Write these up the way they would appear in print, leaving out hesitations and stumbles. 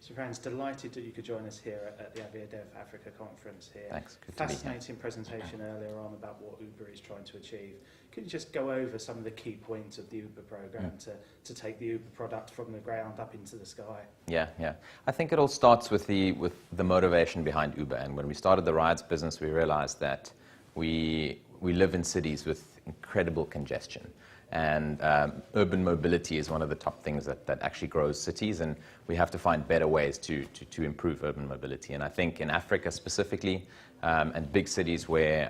So Frans, delighted that you could join us here at the Aviadev Africa conference here. Thanks. Good to be here. Fascinating presentation earlier on about what Uber is trying to achieve. Could you just go over some of the key points of the Uber program to take the Uber product from the ground up into the sky? Yeah. I think it all starts with the motivation behind Uber. And when we started the rides business, we realized that we live in cities with incredible congestion. And urban mobility is one of the top things that actually grows cities, and we have to find better ways to improve urban mobility. And I think in Africa specifically, and big cities where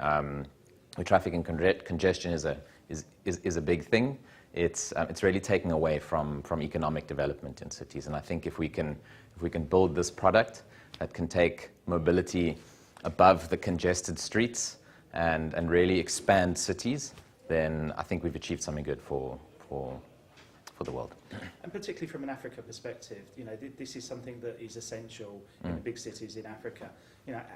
traffic and congestion is a big thing, it's really taking away from economic development in cities. And I think if we can build this product that can take mobility above the congested streets and really expand cities, then I think we've achieved something good for the world. And particularly from an Africa perspective, this is something that is essential in the big cities in Africa.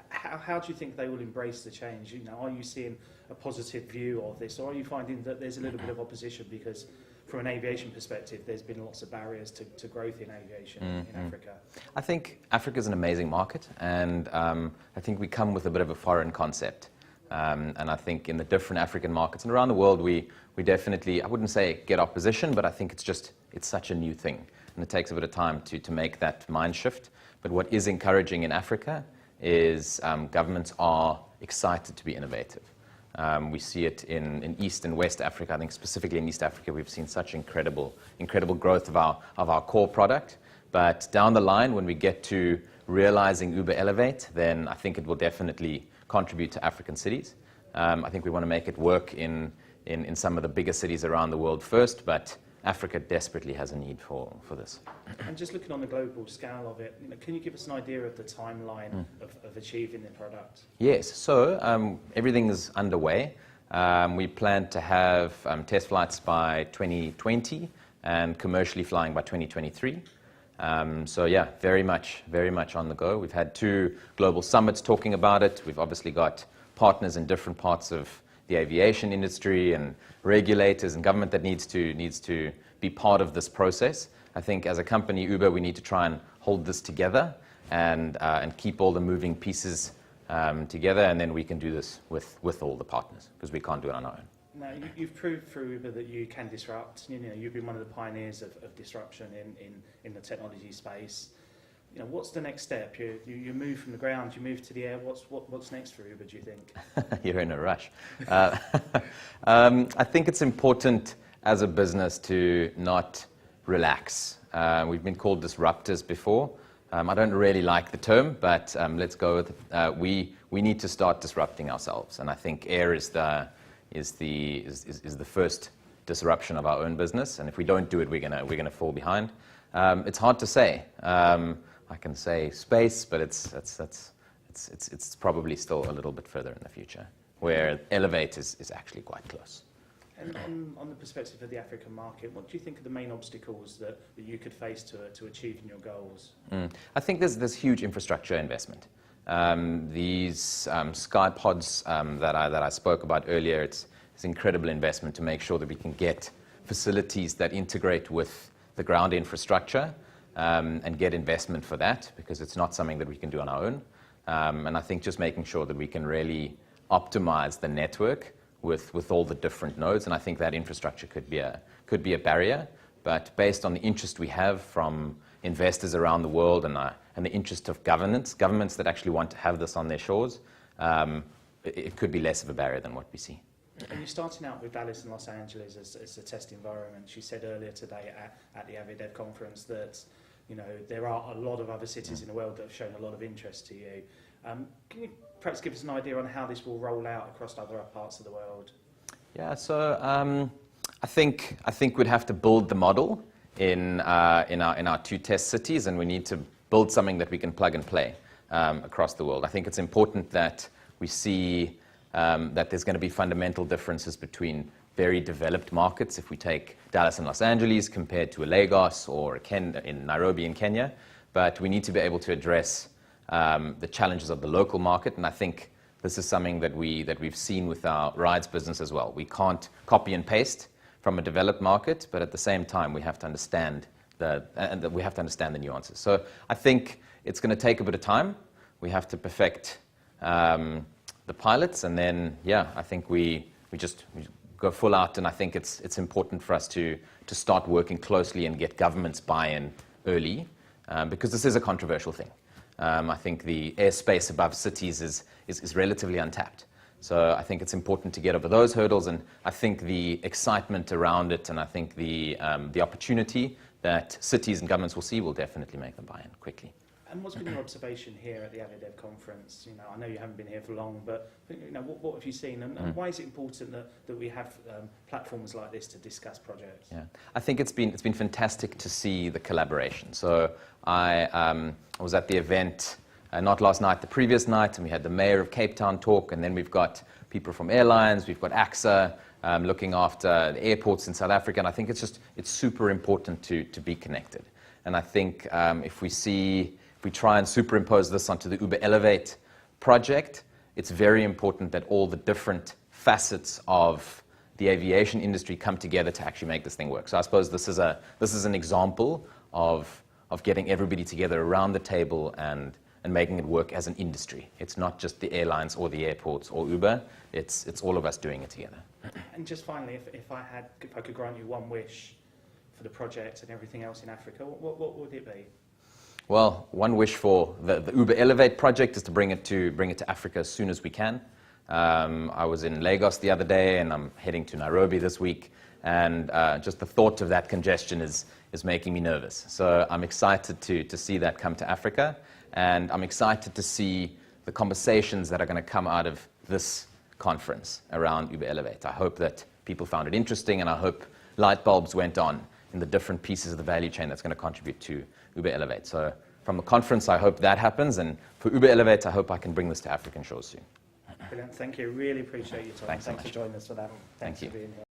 How do you think they will embrace the change? Are you seeing a positive view of this, or are you finding that there's a little bit of opposition because from an aviation perspective, there's been lots of barriers to growth in aviation in Africa? I think Africa is an amazing market, and I think we come with a bit of a foreign concept. And I think in the different African markets and around the world, we definitely, I wouldn't say get opposition, but I think it's such a new thing. And it takes a bit of time to make that mind shift. But what is encouraging in Africa is governments are excited to be innovative. We see it in East and West Africa. I think specifically in East Africa, we've seen such incredible growth of our core product. But down the line, when we get to realizing Uber Elevate, then I think it will definitely contribute to African cities. I think we want to make it work in some of the bigger cities around the world first, but Africa desperately has a need for this. And just looking on the global scale of it, can you give us an idea of the timeline of achieving the product? Yes, so everything is underway. We plan to have test flights by 2020 and commercially flying by 2023. So yeah, very much on the go. We've had 2 global summits talking about it. We've obviously got partners in different parts of the aviation industry and regulators and government that needs to be part of this process. I think as a company, Uber, we need to try and hold this together and keep all the moving pieces together, and then we can do this with all the partners, because we can't do it on our own. Now, you've proved through Uber that you can disrupt. You've been one of the pioneers of disruption in the technology space. What's the next step? You move from the ground, you move to the air. What's next for Uber, do you think? You're in a rush. I think it's important as a business to not relax. We've been called disruptors before. I don't really like the term, but let's go with it. We need to start disrupting ourselves, and I think air is the first disruption of our own business, and if we don't do it, we're gonna fall behind. It's hard to say. I can say space, but it's probably still a little bit further in the future, where Elevate is actually quite close. And on the perspective of the African market, what do you think are the main obstacles that you could face to achieving your goals? I think there's huge infrastructure investment. These sky pods that I spoke about earlier, it's incredible investment to make sure that we can get facilities that integrate with the ground infrastructure and get investment for that, because it's not something that we can do on our own. And I think just making sure that we can really optimize the network with all the different nodes, and I think that infrastructure could be a barrier. But based on the interest we have from investors around the world and the interest of governments that actually want to have this on their shores, it could be less of a barrier than what we see. And you're starting out with Dallas and Los Angeles as a test environment. She said earlier today at the Aviadev conference that there are a lot of other cities in the world that have shown a lot of interest to you. Can you perhaps give us an idea on how this will roll out across other parts of the world? Yeah, so I think we'd have to build the model in our 2 test cities, and we need to build something that we can plug and play across the world. I think it's important that we see that there's going to be fundamental differences between very developed markets, if we take Dallas and Los Angeles compared to a Lagos or in Nairobi in Kenya, but we need to be able to address the challenges of the local market, and I think this is something that we've seen with our rides business as well. We can't copy and paste from a developed market, but at the same time we have to understand and that we have to understand the nuances. So I think it's going to take a bit of time. We have to perfect the pilots, and then, I think we go full out, and I think it's important for us to start working closely and get government's buy-in early, because this is a controversial thing. I think the airspace above cities is relatively untapped. So I think it's important to get over those hurdles, and I think the excitement around it, and I think the opportunity that cities and governments will see will definitely make them buy in quickly. And what's been your observation here at the AviDev conference? You know, I know you haven't been here for long, but you know, what have you seen, and why is it important that we have platforms like this to discuss projects? Yeah, I think it's been fantastic to see the collaboration. So I was at the event not last night, the previous night, and we had the mayor of Cape Town talk, and then we've got people from airlines, we've got AXA looking after the airports in South Africa, and I think it's super important to be connected. And I think if we try and superimpose this onto the Uber Elevate project, it's very important that all the different facets of the aviation industry come together to actually make this thing work. So I suppose this is an example of getting everybody together around the table and making it work as an industry. It's not just the airlines or the airports or Uber. It's all of us doing it together. And just finally, if I could grant you one wish for the project and everything else in Africa, what would it be? Well, one wish for the Uber Elevate project is to bring it to Africa as soon as we can. I was in Lagos the other day, and I'm heading to Nairobi this week, and just the thought of that congestion is making me nervous. So I'm excited to see that come to Africa, and I'm excited to see the conversations that are going to come out of this conference around Uber Elevate. I hope that people found it interesting, and I hope light bulbs went on in the different pieces of the value chain that's going to contribute to Uber Elevate. So from the conference, I hope that happens, and for Uber Elevate, I hope I can bring this to African shores soon. Brilliant. Thank you. Really appreciate your time. Thanks so for joining us for that. Thank you. For being here.